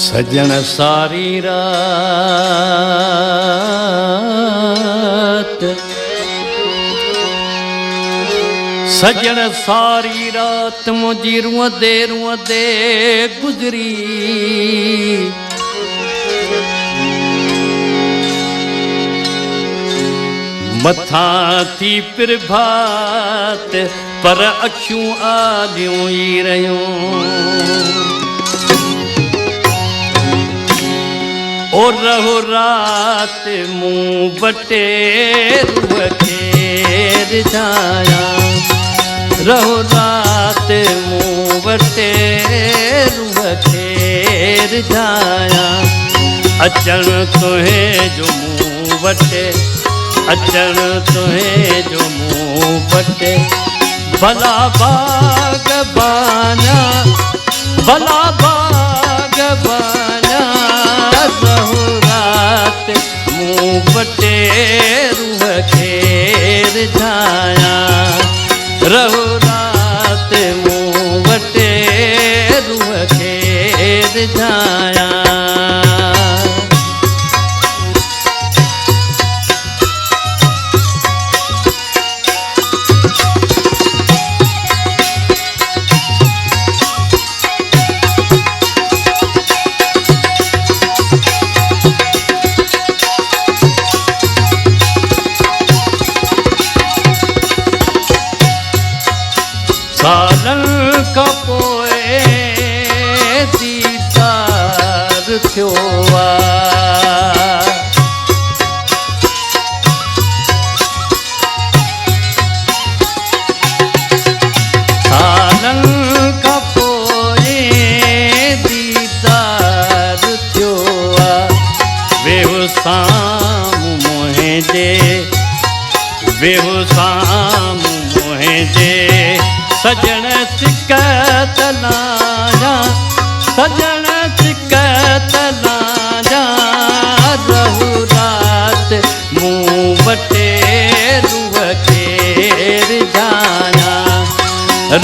सजन सारी रात, सजन सारी रात मुझी रुअंदे गुजरी। मथा थी प्रभात पर अखियूं आलियूं ई रहियूं। ओ रहो रात मूं बटे रूह खे रिझाया, रहो रात मूं बटे रूह खे रिझाया। अचण तुहे जो मूं वटे, अचण तुहे जो मूं वटे। भला बाग बाना, भला बाग बाना। रहो रात मूं वटे रूह खे रिझाया, रहो रात मूं वटे रूह खे रिझाया। सालन खां पोइ दीदार थियो आ। सालन खां पोइ दीदार थियो आ। वेहो साम्हूं मुंहिंजे, वेहो साम्हूं मुंहिंजे। सजण सिकत लाजा, सजण सिकत लाजा। रहो रात मूं वटे रूह खे रिझाया,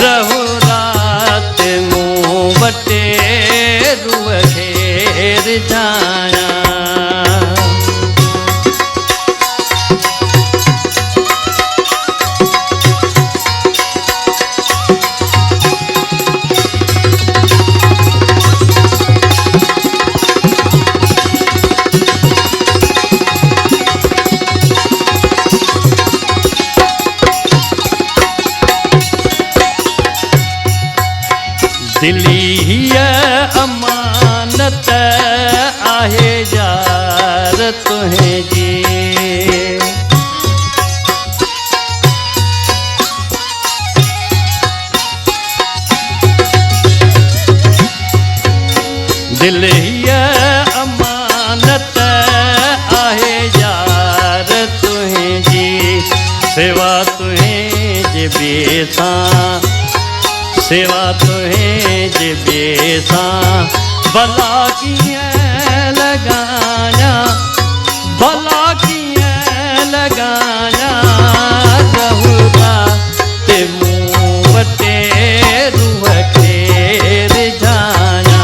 रहो रात मूं वटे रूह खे रिझाया। दिली हीअ अमानत आहे यार तुंहिंजी। दिल हीअ अमानत आहे यार तुंहिंजी। सेवा तुंहिंजे ॿिए सां, सेवा तुंहिंजे ॿिए सां। भला कीअं लॻाया, भला कीअं लॻाया। रहो रात मूं वटे रूह खे रिझाया,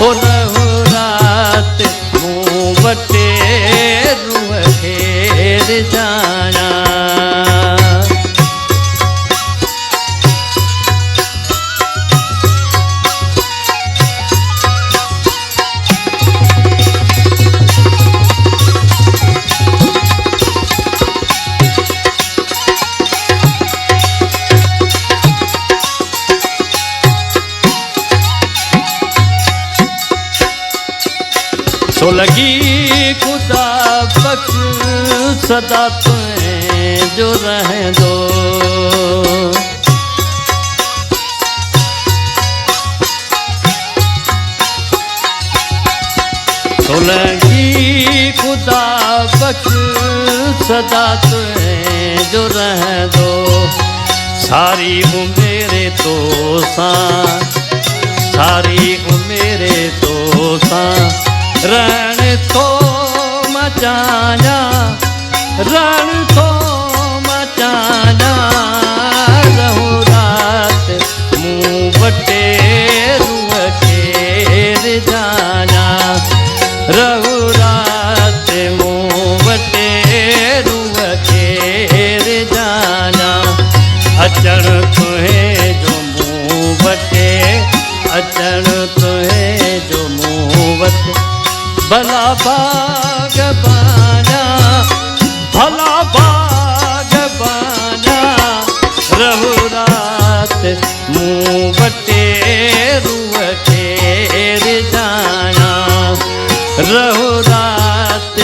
ओ रहो रात मूं वटे रूह खे रिझाया। सो लगी खुदा बख्श सदा तुझो रहंदो। सो लगी खुदा बख्श सदा तुझो रहंदो। सारी उम्र तो सां, सारी उम्र तो सां। रण तो मचाया, रण तो मचाया। रहो रात मूं वटे रूह खे रिझाया, तुहे जो मुँह वटे अचण तुहे जो मुँह वटे भला भाग बाना भला भाग बाना रहु रात मुँह वटे रुवटे जाना रहु रात